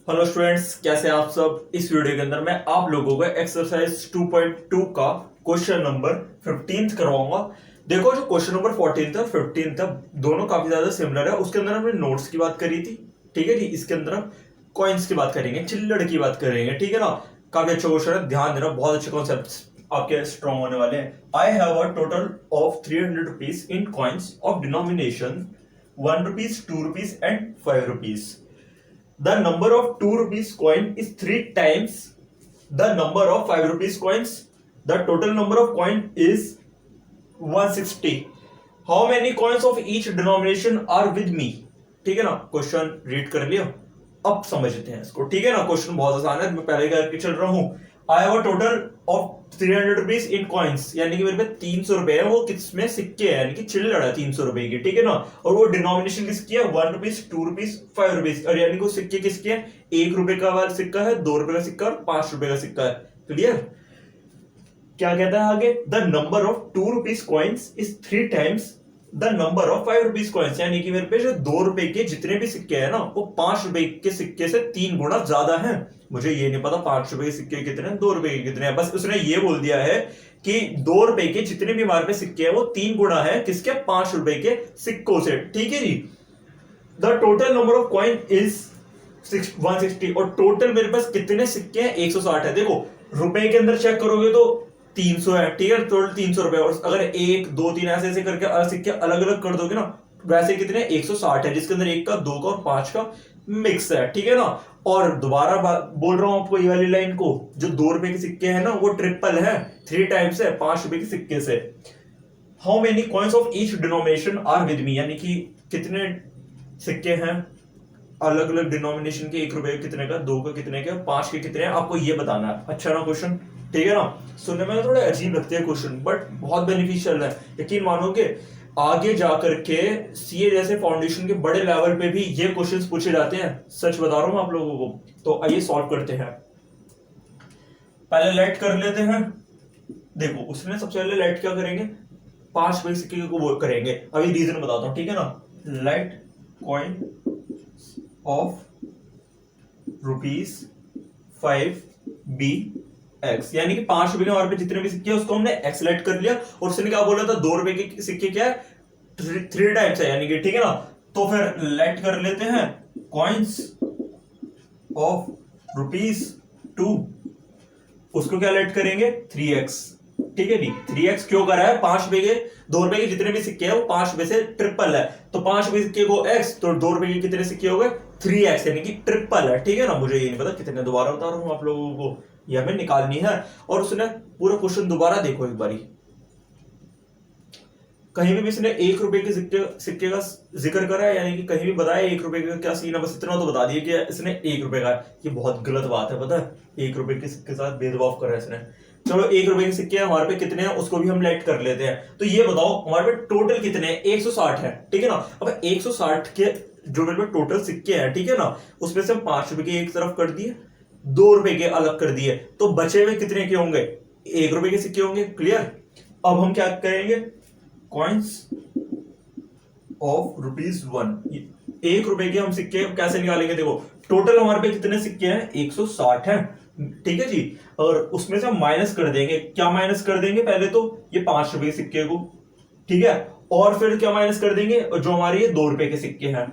Hello students, कैसे हैं आप सब। इस वीडियो के अंदर मैं आप लोगों को एक्सरसाइज 2.2 का क्वेश्चन नंबर 15 करवाऊंगा। देखो, जो क्वेश्चन नंबर 14 था 15 था, दोनों काफी ज्यादा सिमिलर है। उसके अंदर हमने नोट्स की बात करी थी, ठीक है जी। इसके अंदर हम कॉइन्स की बात करेंगे, चिल्लड़ की बात करेंगे, ठीक है ना। काफी अच्छा क्वेश्चन है, ध्यान देना, बहुत अच्छे कॉन्सेप्ट आपके स्ट्रॉन्ग होने वाले हैं। I have a total of 300 rupees in coins of denomination 1 rupees, 2 rupees and 5 rupees. The number of 2 rupees coin is 3 times the number of 5 rupees coins. The total number of coin is 160. How many coins of each denomination are with me? ठीक है ना, question read कर लिया। अब समझते हैं इसको, ठीक है ना। क्वेश्चन बहुत आसान है, मैं पहले करके चल रहा हूं। I have a total of 300 rupees in coins, यानी कि मेरे पे 300 रुपए है, वो किसमें सिक्के है, यानी कि चिल्लड़ है 300 रुपए की, ठीक है ना। और वो डिनोमिनेशन किसकी है, 1 रुपीज, 2 रुपीज, 5 रुपीज, और यानी कि वो सिक्के किसके हैं, 1 रुपए का वाला सिक्का है, 2 रुपए का सिक्का और 5 रुपए का सिक्का है। क्लियर। क्या कहता है आगे, the number of 2 rupees coins is 3 times the number of 5 rupees coins, यानी कि मेरे पे जो 2 रुपए के जितने भी सिक्के हैं ना, वो 5 रुपए के सिक्के से 3 गुना ज्यादा हैं। मुझे ये नहीं पता 5 रुपए के सिक्के कितने हैं, 2 रुपए के कितने हैं, बस उसने ये बोल दिया है कि 2 रुपए के जितने भी हमारे पे सिक्के हैं वो 3 गुना है किसके, 5 रुपए के सिक्कों से, ठीक है जी। The total number of coin is 160, और टोटल मेरे पास कितने सिक्के हैं, 160 है। देखो, रुपए के अंदर चेक करोगे तो 300 है, ठीक है, टोटल 300 रुपए। और अगर 1 2 3 ऐसे ऐसे करके सिक्के अलग अलग कर दोगे ना, वैसे कितने, 160 है, जिसके अंदर 1 का, 2 का और 5 का मिक्स है, ठीक है ना। और दोबारा बोल रहा हूं आपको ये वाली लाइन को, जो 2 रुपए के सिक्के हैं ना, वो ट्रिपल है, 3 टाइम्स है 5 रुपए के सिक्के से। How many coins of each denomination are with me, यानी कि कितने सिक्के हैं अलग अलग डिनोमिनेशन के, 1 रुपए के कितने का, 2 का कितने का, 5 के कितने हैं, आपको ये बताना है। अच्छा ना क्वेश्चन, ठीक है ना। सुनने में थोड़े अजीब लगते हैं क्वेश्चन, बट बहुत बेनिफिशियल है। यकीन मानोगे, आगे जाकर के सीए जैसे फाउंडेशन के बड़े लेवल पे भी ये क्वेश्चंस पूछे जाते हैं, सच बता रहा हूं आप लोगों को। तो आइए सॉल्व करते हैं। पहले लेट कर लेते हैं। देखो, उसने सबसे पहले लेट क्या करेंगे, 5 रुपए सिक्के को वो करेंगे। अभी रीजन बताता हूं, ठीक है ना। Let coin of rupees 5 be x, यानी कि 5 रुपए के हमारे पे जितने भी सिक्के हैं उसको हमने एक्स लेट कर लिया। और उसने क्या बोला था, 2 रुपए के सिक्के क्या है, 3 टाइम्स है, यानी कि, ठीक है ना। तो फिर लेट कर लेते हैं कॉइन्स ऑफ रुपीज 2, उसको क्या लेट करेंगे, 3x, ठीक है जी। 3x क्यों करा है, 5 रुपए के, 2 रुपए के जितने भी सिक्के हैं वो 5 रुपए से ट्रिपल है, तो 5 रुपए सिक्के को x, तो 2 रुपए के कितने सिक्के हो गए, 3x, यानी कि ट्रिपल है, ठीक है ना। मुझे ये नहीं पता कितने, दोबारा बता रहा हूं आप लोगों को, ये हमें निकालनी है। और उसने पूरा क्वेश्चन दोबारा देखो एक बारी, कहीं भी इसने 1 रुपए के सिक्के का जिक्र करा है, यानी कि कहीं भी बताया 1 रुपए का क्या सीन है, बस इतना तो बता दिया कि इसने 1 रुपए का। ये बहुत गलत बात है, पता है, 1 रुपए के सिक्के के साथ भेदभाव कर रहा है इसने। चलो, 1 रुपए के सिक्के हमारे पे कितने हैं उसको भी हम लेट कर लेते हैं। तो ये बताओ हमारे पे टोटल कितने हैं, 160 है, ठीक है ना। अब 160 के जो मेरे पे टोटल सिक्के हैं, ठीक है ना, उसमें से हम 5 रुपए के एक तरफ कर दिए, 2 रुपए के अलग कर दिए, तो बचे हुए कितने के होंगे, 1 रुपए के सिक्के होंगे। क्लियर। अब हम क्या करेंगे, कॉइन्स ऑफ रुपीज 1, 1 रुपए के हम सिक्के कैसे निकालेंगे। देखो, टोटल हमारे पे कितने सिक्के हैं, 160 हैं, ठीक है जी। और उसमें से हम माइनस कर देंगे, क्या माइनस कर देंगे, पहले तो ये 5 रुपए के सिक्के को, ठीक है, और फिर क्या माइनस कर देंगे, जो हमारे ये 2 रुपए के सिक्के हैं।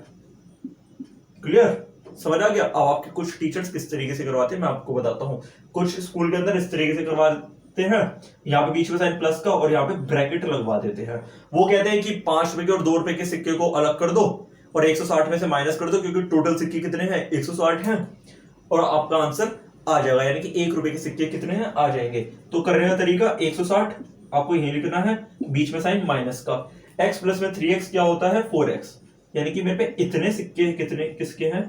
क्लियर, समझ आ गया। अब आपके कुछ टीचर्स किस तरीके से करवाते हैं मैं आपको बताता हूं। कुछ स्कूल के अंदर इस तरीके से करवाते हैं, यहाँ पे बीच में साइन प्लस का और यहाँ पे ब्रैकेट लगवा देते हैं। वो कहते हैं कि 5 रुपए के और 2 रुपए के सिक्के को अलग कर दो और 160 में से माइनस कर दो, क्योंकि टोटल सिक्के कितने हैं, 160 हैं, और आपका आंसर आ जाएगा, यानी कि 1 रुपए के सिक्के कितने हैं, आ जाएंगे। तो करने का तरीका, 160 आपको यही लिखना है, बीच में साइन माइनस का, x प्लस में 3x क्या होता है, 4x, यानी कि मेरे पे इतने सिक्के कितने किसके हैं,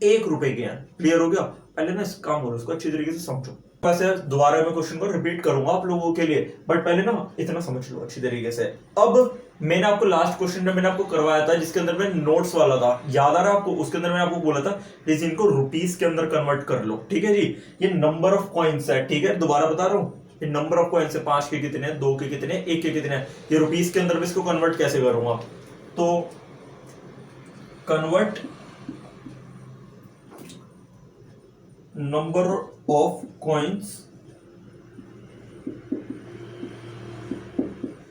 1 रुपए के हैं। क्लियर हो गया। पहले ना इस काम करो, इसको अच्छी तरीके से समझो। वैसे दोबारा मैं क्वेश्चन को रिपीट करूंगा आप लोगों के लिए, बट पहले ना इतना समझ लो अच्छी तरीके से। अब मैंने आपको लास्ट क्वेश्चन में मैंने आपको करवाया था, जिसके अंदर मैं नोट्स वाला था, याद आ रहा है आपको। उसके अंदर मैंने आपको बोला था प्लीज इनको रुपीस के अंदर कन्वर्ट कर लो, ठीक है जी। ये नंबर ऑफ कॉइन्स है, ठीक है, दोबारा बता रहा हूँ, ये नंबर ऑफ कॉइन्स है, 5 के कितने हैं, 2 के कितने हैं, 1 के कितने हैं। ये रुपीस के अंदर मैं इसको कन्वर्ट कैसे करूंगा, तो convert number of coins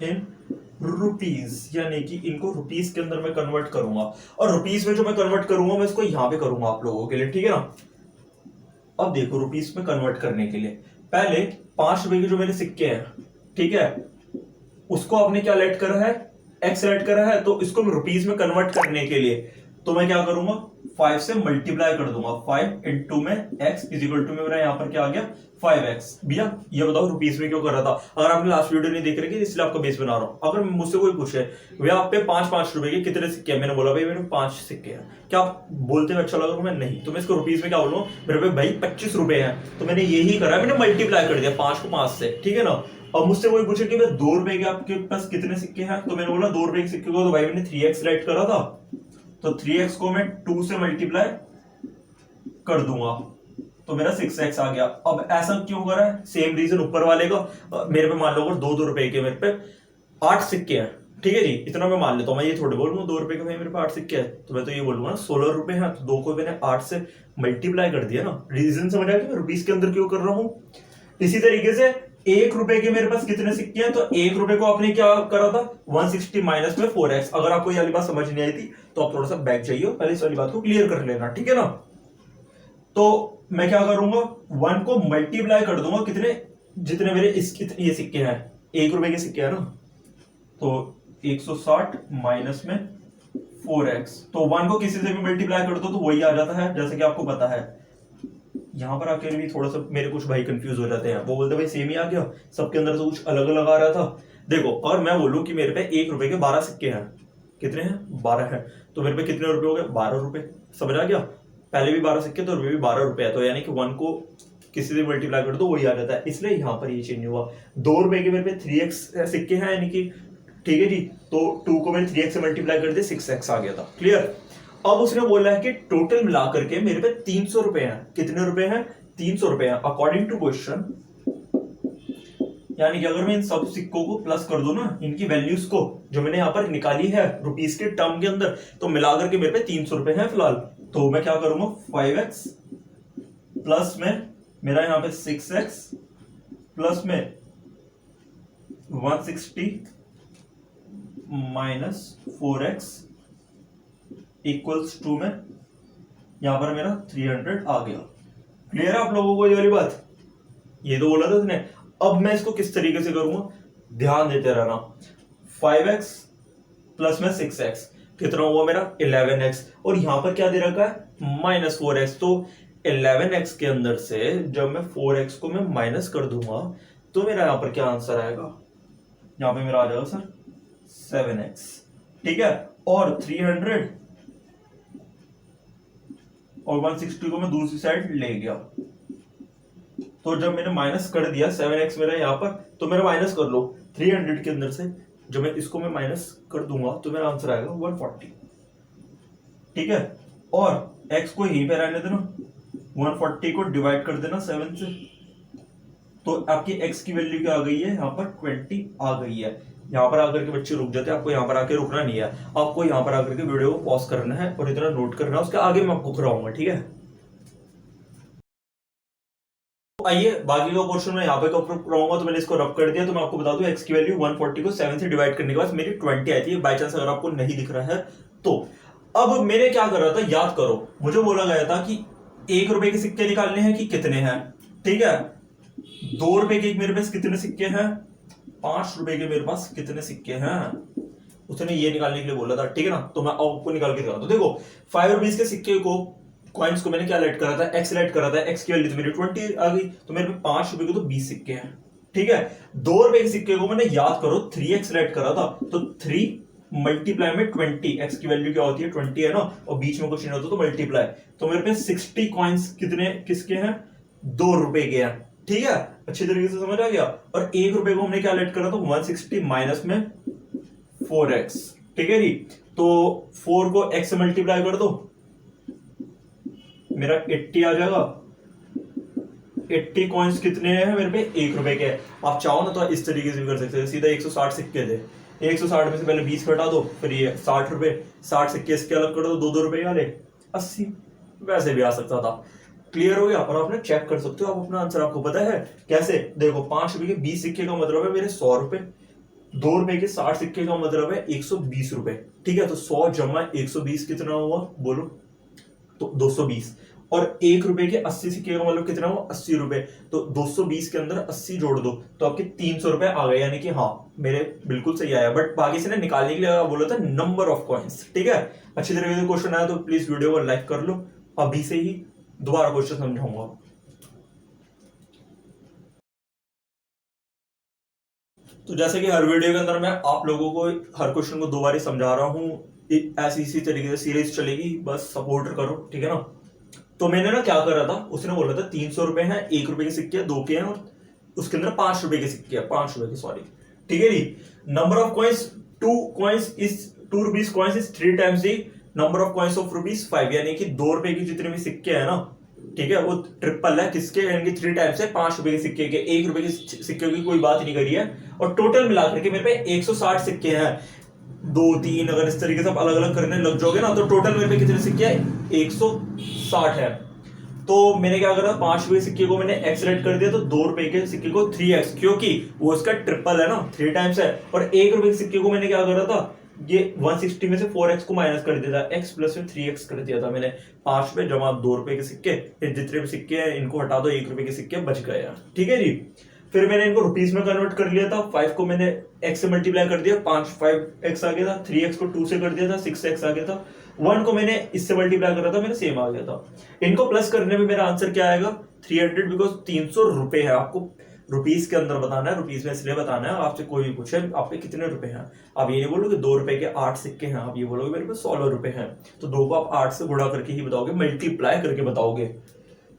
in rupees, यानी कि इनको रुपीज के अंदर मैं कन्वर्ट करूंगा, और रुपीज में जो मैं कन्वर्ट करूंगा मैं इसको यहां पे करूंगा आप लोगों के लिए, ठीक है ना। अब देखो रुपीज में कन्वर्ट करने के लिए पहले 5 रुपए के जो मेरे सिक्के हैं, ठीक है, उसको आपने क्या लेट करा है, एक्स लेट करा है, तो इसको मैं रुपीज में कन्वर्ट करने के लिए तो मैं क्या करूंगा, 5 से मल्टीप्लाई कर दूंगा, 5 इंटू में x इज इक्वल टू में मेरा यहाँ पर क्या आ गया 5x। भैया ये बताओ रुपीज में क्यों कर रहा था, अगर आपने लास्ट वीडियो नहीं देख रहे इसलिए आपका बेस बना रहा हूं। अगर मुझसे कोई पूछे भैया आप पे 5 रुपए के कितने सिक्के हैं, मैंने बोला भाई मेरे 5 सिक्के हैं, क्या आप बोलते हुए अच्छा लगा, मैं नहीं, तो मैं इसको रुपीज में क्या बोलूँ, मेरे पे भाई 25 रुपए हैं, तो मैंने यही करा, मैंने मल्टीप्लाई कर दिया 5 को 5 से, ठीक है ना। अब मुझसे कोई पूछे कि भाई 2 रुपए के आपके पास कितने सिक्के हैं, तो मैंने बोला 2 रुपए के सिक्के को तो भाई मैंने 3x राइट करा था, तो 3x को मैं 2 से मल्टीप्लाई कर दूंगा तो मेरा 6x आ गया। अब ऐसा क्यों कर रहा है, सेम रीजन ऊपर वाले का, मेरे पे मान लो अगर 2 रुपए के मेरे पे 8 सिक्के हैं, ठीक है जी, इतना मैं मान लेता हूं, मैं ये थोड़े बोलूंगा 2 रुपए के भाई मेरे पे 8 सिक्के हैं, तो मैं तो ये बोलूंगा ना 16 रुपए हैं, तो 2 को मैंने 8 से मल्टीप्लाई कर दिया ना। रीजन समझ आया कि मैं रुपीज के अंदर क्यों कर रहा हूं। इसी तरीके से 1 रुपए के मेरे पास कितने सिक्के हैं, तो 1 रुपए को आपने क्या करा था 160 माइनस में 4x। अगर आपको ये वाली बात समझ नहीं आई थी तो आप थोड़ा सा बैक जाइए, पहले इस वाली बात को क्लियर कर लेना, ठीक है ना। तो मैं क्या करूंगा, 1 को मल्टीप्लाई कर दूंगा कितने, जितने मेरे ये सिक्के हैं, 1 रुपए के सिक्के हैं ना, तो 160 माइनस में 4x, तो 1 को किसी से भी मल्टीप्लाई कर दो तो वही आ जाता है, जैसे कि आपको पता है। यहां पर आकर भी थोड़ा सा मेरे कुछ भाई कंफ्यूज हो जाते हैं, वो बोलते भाई सेम ही आ गया, सबके अंदर तो कुछ अलग अलग आ रहा था। देखो और मैं बोलूं कि मेरे पे 1 रुपए के 12 सिक्के हैं, कितने हैं 12 हैं, तो मेरे पे कितने रुपए हो गए 12 रुपए, समझ आ गया। पहले भी 12 सिक्के तो रुपए भी 12 रुपए है, तो यानी कि 1 को किसी से मल्टीप्लाई कर दो वही आ जाता है, इसलिए यहां पर ये चेंज हुआ। 2 रुपए के मेरे पे 3x सिक्के हैं, यानी कि ठीक है जी, तो 2 को मैंने 3x से मल्टीप्लाई कर दिया 6x आ गया था, क्लियर। अब उसने बोला है कि टोटल मिलाकर के मेरे पे 300 रुपए हैं, कितने रुपए हैं 300 रुपए हैं अकॉर्डिंग टू क्वेश्चन, यानी कि अगर मैं इन सब सिक्कों को प्लस कर दूं ना, इनकी वैल्यूज को जो मैंने यहां पर निकाली है रुपीस के टर्म के अंदर, तो मिलाकर के मेरे पे 300 रुपए हैं फिलहाल। तो मैं क्या करूंगा 5x प्लस में मेरा यहां पे 6x प्लस में 160 माइनस 4x इक्वल्स टू में यहां पर मेरा 300 आ गया। क्लियर है आप लोगों को ये वाली बात, ये तो बोला था उसने। अब मैं इसको किस तरीके से करूंगा, ध्यान देते रहना। 5x प्लस में 6x कितना हुआ मेरा 11x, और यहां पर क्या दे रखा है माइनस 4x, तो 11x के अंदर से जब मैं 4x को मैं माइनस कर दूंगा तो मेरा यहां पर क्या आंसर आएगा, यहां पे मेरा आ जाएगा सर 7x, ठीक है। और 300 और 160 को मैं दूसरी साइड ले गया, तो जब मैंने माइनस कर दिया 7x मेरा यहां पर, तो मेरा माइनस कर लो 300 के अंदर से, जब मैं इसको मैं माइनस कर दूंगा तो मेरा आंसर आएगा 140, ठीक है। और x को यहीं पे रहने देना, 140 को डिवाइड कर देना 7 से, तो आपकी x की वैल्यू क्या आ गई है यहाँ पर 20 आ गई है। यहाँ पर आकर के बच्चे रुक जाते हैं, आपको यहाँ पर आके रुकना नहीं है, आपको यहाँ पर आकर के वीडियो को पॉज करना है और इतना नोट करना है, उसके आगे मैं आपको कराऊंगा, ठीक है। आइए बाकी का क्वेश्चन मैं यहाँ पे कराऊंगा, तो मैंने इसको रब कर दिया। तो मैं आपको बता दूं x की वैल्यू 140 को 7 से डिवाइड करने के बाद मेरी 20 आई थी, बाय चांस अगर आपको नहीं दिख रहा है तो। अब मैंने क्या कर रहा था, याद करो, मुझे बोला गया था कि 1 रुपए के सिक्के निकालने हैं कि कितने हैं, ठीक है। 2 रुपए के मेरे पास कितने सिक्के हैं, 5 रुपए के मेरे पास कितने सिक्के हैं, उसने ये निकालने के लिए बोला था, ठीक है ना। तो मैं आपको निकाल के दिखाता हूं। देखो 5 रुपीज के सिक्के को, कॉइन्स को मैंने क्या लेट करा था, x लेट करा था, x की वैल्यू तो मेरी 20 आ गई, तो मेरे पे 5 रुपए के तो 20 सिक्के हैं, ठीक है। 2 रुपए के सिक्के को मैंने याद करो 3x लेट करा था, तो 3 मल्टीप्लाई में 20, x की वैल्यू क्या होती है 20 है ना, और बीच में कुछ नहीं होता तो मल्टीप्लाई, तो मेरे पे 60 कॉइन्स कितने किसके हैं 2 रुपए के हैं, ठीक है। अच्छी तरीके से समझ आ गया। और 1 रुपए को हमने क्या लेट करा था 160 माइनस में 4x, ठीक है जी। तो 4 को x से मल्टीप्लाई कर दो, मेरा 80 आ जाएगा। 80 कॉइन्स कितने हैं मेरे पे 1 रुपए के। आप चाहो ना तो इस तरीके से भी कर सकते हैं, सीधा 160 सिक्के थे, 160 में से पहले 20 घटा दो, फिर ये 60 रुपए, 60 सिक्के इसके अलग कर दो, 2 रुपए वाले 80, वैसे भी आ सकता था। क्लियर हो गया। और आपने चेक कर सकते हो आप अपना आंसर, आपको पता है कैसे। देखो 5 रुपए के 20 सिक्के का मतलब है मेरे 100 रुपए, 2 रुपए के 60 सिक्के का मतलब है 120 रुपए। ठीक है, तो 100 जमा 120 कितना हुआ बोलो, तो 220। और 1 रुपए के 80 सिक्के का मतलब कितना हुआ, 80 रुपए। तो 220 के अंदर 80 जोड़ दो तो आपके 300 रुपए आ गए, यानी कि हाँ मेरे बिल्कुल सही आया। बट बाकी से ना निकालने के लिए बोला था नंबर ऑफ कॉइन्स। ठीक है, अच्छी तरीके से क्वेश्चन आया तो प्लीज वीडियो को लाइक कर लो। अभी से ही दोबारा क्वेश्चन समझाऊंगा। तो जैसे कि हर वीडियो के अंदर मैं आप लोगों को हर क्वेश्चन को दो बार ही समझा रहा हूँ, ऐसी इसी तरीके से सीरीज चलेगी, बस सपोर्ट करो। ठीक है ना। तो मैंने ना क्या करा था, उसने बोला था 300 रुपए हैं, 1 रुपए के सिक्के 2 के हैं, और उसके अंदर 5 रुपए के सिक्के हैं, 5 रुपए के सॉरी। ठीक है जी। Number of coins 2 coins is 2 rupees coins is 3 times the number of coins of rupees 5, यानी कि 2 रुपए के जितने भी सिक्के हैं ना, ठीक है, वो ट्रिपल है किसके, यानी कि 3 टाइम्स है 5 रुपए के सिक्के के। 1 रुपए के सिक्के की कोई बात नहीं करी है। और टोटल मिलाकर के मेरे पे 160 सिक्के हैं। 2 3 अगर इस तरीके से आप अलग अलग करने लग जाओगे ना, तो टोटल मेरे पे कितने सिक्के हैं, 160 है। तो मैंने क्या करा, 5 रुपए सिक्के को मैंने एक्स रेट कर दिया, तो 2 रुपए के सिक्के को 3x, क्योंकि वो इसका ट्रिपल है ना, 3 टाइम्स है। और 1 रुपए के सिक्के को मैंने क्या करा था, ये 160 में से 4x को माइनस कर दिया था, x प्लस में 3x कर दिया था मैंने। 5 रुपए जमा 2 रुपए के सिक्के, फिर जितने भी सिक्के हैं इनको हटा दो, 1 रुपए के सिक्के बच गए हैं। ठीक है जी। फिर मैंने इनको रुपीस में कन्वर्ट कर लिया था। 5 को मैंने x से मल्टीप्लाई कर दिया, 5x आ गया था। 3x को 2 से कर दिया था, 6x आ गया था। 1 को मैंने इससे मल्टीप्लाई करा था, मेरा सेम आ गया था। इनको प्लस करने में मेरा आंसर क्या आएगा, 300, बिकॉज 300 रुपए है। आपको रुपीस के अंदर बताना है, रुपीस में इसलिए बताना है, आपसे कोई भी पूछे आप पे कितने रुपए हैं, आप ये नहीं बोलोगे 2 रुपए के 8 सिक्के हैं, आप ये बोलोगे मेरे पे 16 रुपए हैं। तो 2 को आप 8 से गुणा करके ही बताओगे, मल्टीप्लाई करके बताओगे।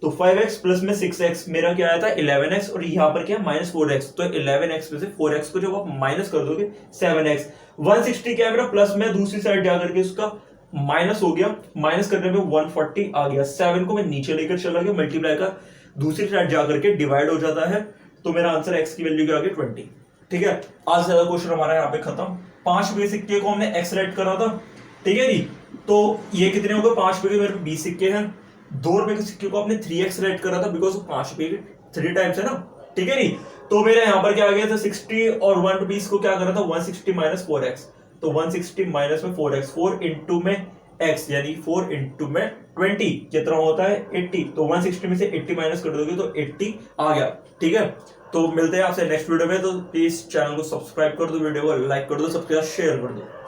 तो 5x प्लस में 6x मेरा क्या आया था 11x, और यहाँ पर क्या है -4x। तो 11x में से 4x को जब आप माइनस कर दोगे 7x। 160 क्या है मेरा प्लस में, दूसरी साइड जाकर के उसका माइनस हो गया, माइनस करने में 140 आ गया। 7 को मैं नीचे लेकर चला गया, मल्टीप्लाई का दूसरी साइड जाकर के डिवाइड हो जाता है, तो मेरा आंसर x की वैल्यू क्या आ गई 20। ठीक है, आज ज्यादा क्वेश्चन हमारा यहाँ पे खत्म। 5 रुपए सिक्के को हमने x रेट करा था। ठीक है जी। तो ये कितने हो गए, 5 रुपए के मेरे 20 सिक्के हैं। 2 रुपए के सिक्के को आपने 3x रेट करा था, बिकॉज 5 रुपए के 3 टाइम्स है ना। ठीक है जी। तो मेरे यहाँ पर क्या आ गया था 60, और 1 रुपीज को क्या करा था 160 माइनस 4x। तो 160 माइनस में 4x, 4 इंटू में x, यानी 4 इंटू में 20 कितना होता है 80। तो 160 में से 80 माइनस कर दोगे तो 80 आ गया। ठीक है, तो मिलते हैं आपसे नेक्स्ट वीडियो में। तो प्लीज चैनल को सब्सक्राइब कर दो, वीडियो को लाइक कर दो, सबके साथ शेयर कर दो।